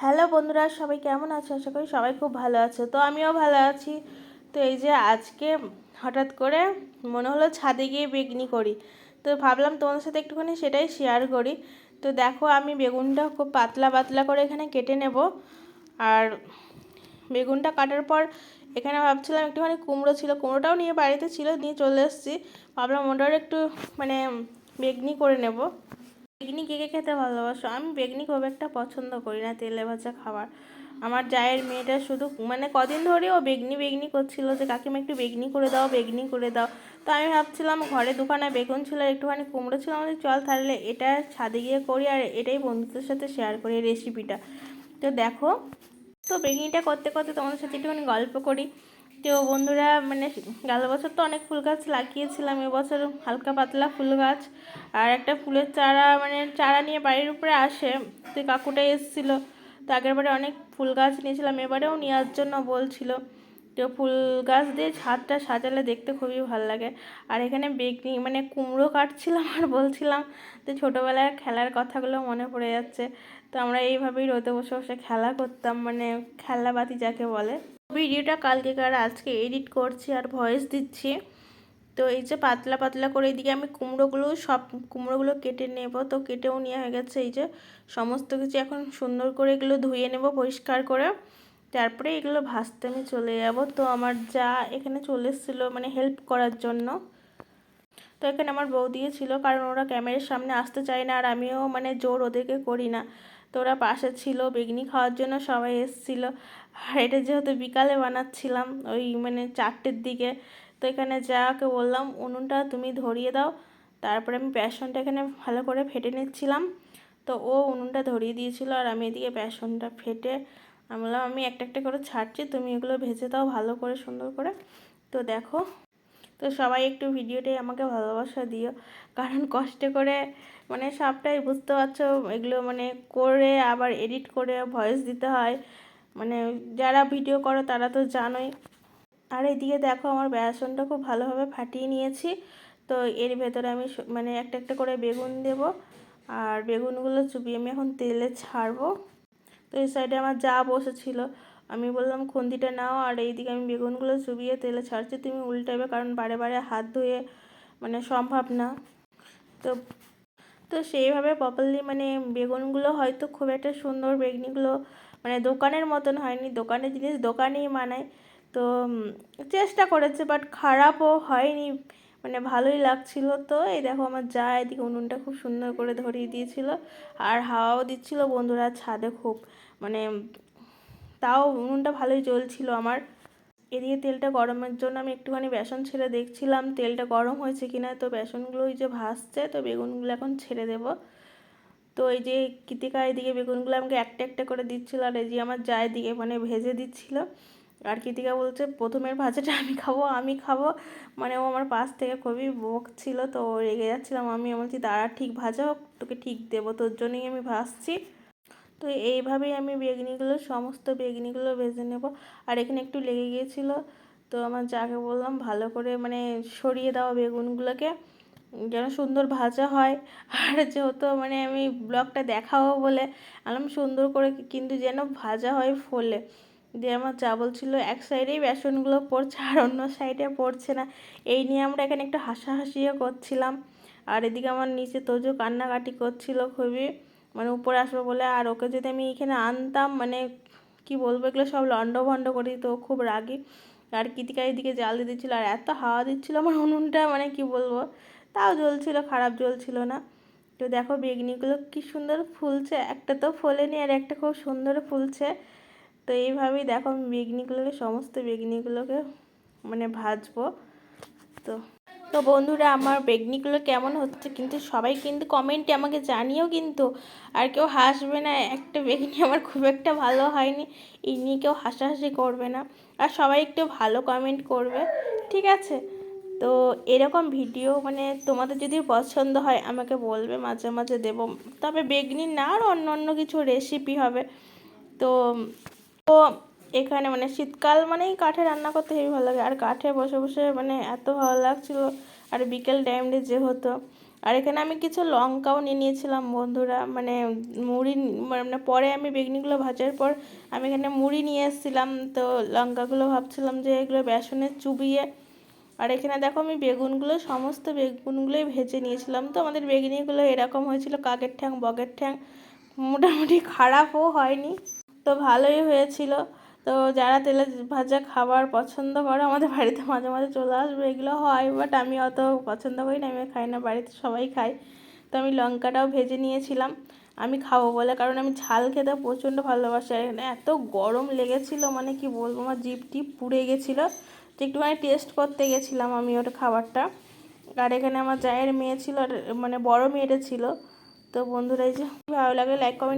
Hello বন্ধুরা, সবাই কেমন আছো? আশা করি সবাই খুব ভালো আছো। তো আমিও ভালো আছি। তো এই যে আজকে হঠাৎ করে মনে হলো ছাদে গিয়ে বেগনি করি। তো ভাবলাম তোমাদের সাথে একটুখানি সেটাই শেয়ার করি। তো দেখো, আমি বেগুনটা খুব পাতলা পাতলা করে এখানে কেটে নেব। আর বেগুনটা কাটার পর এখানে ভাবছিলাম একটুখানি কুমড়ো ছিল, কুমড়োটাও নিয়ে বাড়িতে ছিল, নিয়ে চলে এসেছি। ভাবলাম ওটার একটু মানে বেগনি করে নেব। বেগনি কে কে খেতে ভালোবাসো? আমি বেগনি খুব একটা পছন্দ করি না, তেলে ভাজা খাবার। আমার জায়ের মেয়েটা শুধু মানে কদিন ধরে ও বেগনি বেগনি করছিল যে কাকিমা একটু বেগনি করে দাও, বেগনি করে দাও। তো আমি ভাবছিলাম ঘরে দুখানা বেগুন ছিল, একটুখানি কুমড়ো ছিল, আমাদের চল তাহলে এটা ছাদে গিয়ে করি আর এটাই বন্ধুদের সাথে শেয়ার করি রেসিপিটা। তো দেখো, তো বেগনিটা করতে করতে তোমাদের সাথে একটুখানি গল্প করি। তো বন্ধুরা, মানে গেল বছর তো অনেক ফুল গাছ লাগিয়েছিলাম, এবছর হালকা পাতলা ফুল গাছ আর একটা ফুলের চারা, মানে চারা নিয়ে বাড়ির উপরে আসে। তো কাকুটাই এসেছিলো। তো আগের বারে অনেক ফুল গাছ নিয়েছিলাম, এবারেও নেওয়ার জন্য বলছিল। তো ফুল গাছ দিয়ে ছাদটা সাজালে দেখতে খুবই ভালো লাগে। আর এখানে বেগনি মানে কুমড়ো কাটছিলাম আর বলছিলাম যে ছোটোবেলার খেলার কথাগুলো মনে পড়ে যাচ্ছে। তো আমরা এইভাবেই রোদে বসে বসে খেলা করতাম, মানে খেলাবাতি যাকে বলে। ভিডিওটা কালকেকার আজকে এডিট করছি আর ভয়েস দিচ্ছি। তো এই যে পাতলা পাতলা করে এদিকে আমি সব কুমড়োগুলো কেটে নেব। তো কেটেও নেওয়া হয়ে গেছে। এই যে সমস্ত কিছু এখন সুন্দর করে এগুলো ধুয়ে নেব পরিষ্কার করে, তারপরে এগুলো ভাজতে আমি চলে যাব। তো আমার যা এখানে চলে এসেছিলো মানে হেল্প করার জন্য। তো এখানে আমার বৌদিও ছিল, কারণ ওরা ক্যামেরার সামনে আসতে চায় না আর আমিও মানে জোর ওদেরকে করি না। তো ওরা পাশে ছিল, বেগনি খাওয়ার জন্য সবাই এসেছিল। আর এটা যেহেতু বিকালে বানাচ্ছিলাম ওই মানে 4টের দিকে, তো এখানে যাকে বললাম উনুনটা তুমি ধরিয়ে দাও। তারপরে আমি বেসনটা এখানে ভালো করে ফেটে নিচ্ছিলাম। তো ও উনুনটা ধরিয়ে দিয়েছিল আর আমি এদিকে বেসনটা ফেটে আমি বললাম আমি একটা একটা করে ছাড়ছি, তুমি এগুলো ভেজে দাও ভালো করে সুন্দর করে। তো দেখো, তো সবাই একটু ভিডিওটাই আমাকে ভালোবাসা দিও, কারণ কষ্ট করে মানে সবটাই বুঝতে পারছো, এগুলো মানে করে আবার এডিট করে ভয়েস দিতে হয়। মানে যারা ভিডিও করো তারা তো জানোই। আর এদিকে দেখো, আমার বেসনটা খুব ভালোভাবে ফাটিয়ে নিয়েছি। তো এর ভেতরে আমি মানে একটা একটা করে বেগুন দেব আর বেগুনগুলো চুবিয়ে আমি এখন তেলে ছাড়বো। তো এই সাইডে আমার যা বসেছিল, আমি বললাম খুন্তিটা নাও আর এইদিকে আমি বেগুনগুলো চুবিয়ে তেলে ছাড়ছি, তুমি উল্টাবে, কারণ বারে বারে হাত ধুয়ে মানে সম্ভব না। তো তো সেইভাবে প্রপারলি মানে বেগুনগুলো হয়তো খুব একটা সুন্দর বেগনিগুলো মানে দোকানের মতন হয়নি, দোকানের জিনিস দোকানেই মানায়। তো চেষ্টা করেছে, বাট খারাপও হয়নি, মানে ভালোই লাগছিল। তো এই দেখো, আমার যা এদিকে উনুনটা খুব সুন্দর করে ধরিয়ে দিয়েছিল আর হাওয়াও দিচ্ছিল বন্ধুরা ছাদে খুব, মানে তাও উনুনটা ভালোই জ্বলছিল আমার। এদিকে তেলটা গরমের জন্য আমি একটুখানি বেসন ছেড়ে দেখছিলাম তেলটা গরম হয়েছে কিনা। তো বেসনগুলো ওই যে ভাসছে, তো বেগুনগুলো এখন ছেড়ে দেব। তো এই যে কৃতিকা এদিকে বেগুনগুলো আমাকে একটা একটা করে দিচ্ছিল আর এই যে আমার যা এদিকে মানে ভেজে দিচ্ছিল। আর কৃতিকা বলছে প্রথমের ভাজাটা আমি খাবো আমি খাবো, মানে ও আমার পাশ থেকে খুবই বকছিল। তো রেগে যাচ্ছিলাম, আমি বলছি দাঁড়া, ঠিক ভাজা হোক তোকে ঠিক দেবো, তোর জন্যই আমি ভাজছি। তো এইভাবেই আমি সমস্ত বেগনিগুলো ভেজে নেব। আর এখানে একটু লেগে গিয়েছিলো, তো আমার যাকে বললাম ভালো করে মানে সরিয়ে দাও বেগুনগুলোকে, যেন সুন্দর ভাজা হয়। আর যেহেতু মানে আমি ব্লগটা দেখাবো বলে আলাম সুন্দর করে কিন্তু যেন ভাজা হয় ফোলে। দিয়ে আমার যা বলছিল এক সাইডেই বেসনগুলো পড়ছে আর অন্য সাইডে পড়ছে না, এই নিয়ে আমরা এখানে একটু হাসাহাসিও করছিলাম। আর এদিকে আমার নিচে তোজো কান্নাকাটি করছিল খুবই, মানে উপরে আসবো বলে। আর ওকে যদি আমি এখানে আনতাম মানে কি বলবো, এগুলো সব লন্ডভন্ড করে দিত, খুব রাগি। আর কৃতিকা এদিকে জাল দিয়ে দিচ্ছিলো আর এত হাওয়া দিচ্ছিলো আমার উনুনটা, মানে কি বলবো, তাও জ্বলছিল, খারাপ জ্বলছিল না। তো দেখো বেগনিগুলো কি সুন্দর ফুলছে, একটা তো ফোলেনি আর একটা খুব সুন্দর ফুলছে। তো এইভাবেই দেখো আমি সমস্ত বেগনিগুলোকে মানে ভাজবো। তো তো বন্ধুরা, আমার বেগনিগুলো কেমন হচ্ছে কিন্তু সবাই কিন্তু কমেন্টে আমাকে জানিও কিন্তু। আর কেউ হাসবে না, একটা বেগনি আমার খুব একটা ভালো হয়নি এই নিয়ে কেউ হাসাহাসি করবে না, আর সবাই একটু ভালো কমেন্ট করবে, ঠিক আছে? তো এরকম ভিডিও মানে তোমাদের যদি পছন্দ হয় আমাকে বলবে, মাঝে মাঝে দেবো। তবে বেগনি না, আর অন্য অন্য কিছু রেসিপি হবে। তো তো এখানে মানে শীতকাল মানেই কাঠে রান্না করতে হেবি ভালো লাগে, আর কাঠে বসে বসে মানে এত ভালো লাগছিলো। আর বিকেল টাইমে যেহেতু আর এখানে আমি কিছু লঙ্কাও নিয়ে নিয়েছিলাম বন্ধুরা, মানে মুড়ি, মানে পরে আমি বেগনিগুলো ভাজার পর আমি এখানে মুড়ি নিয়ে এসেছিলাম। তো লঙ্কাগুলো ভাবছিলাম যে এগুলো বেসনে চুবিয়ে, আর এখানে দেখো আমি বেগুনগুলো, সমস্ত বেগুনগুলোই ভেজে নিয়েছিলাম। তো আমাদের বেগনিগুলো এরকম হয়েছিল, কাকের ঠ্যাং বগের ঠ্যাং, মোটামুটি খারাপও হয়নি, তো ভালোই হয়েছিল। তো যারা তেলে ভাজা খাবার পছন্দ করো আমাদের বাড়িতে মাঝে মাঝে চলে আসবে, এগুলো হয়, বাট আমি অত পছন্দ করি না, আমি খাই না, বাড়িতে সবাই খায়। তো আমি লঙ্কাটাও ভেজে নিয়েছিলাম আমি খাবো বলে, কারণ আমি ঝাল খেতে প্রচণ্ড ভালোবাসি। আর এখানে এত গরম লেগেছিল, মানে কি বলবো, আমার জিভ টিপ পুড়ে গেছিলো। তো একটুখানি টেস্ট করতে গেছিলাম আমি ওটা খাবারটা। আর এখানে আমার জায়ের মেয়ে ছিল, আর মানে বড় মেয়েটা ছিল। তো বন্ধুরা, এই যে ভালো লাগে লাইক কমেন্ট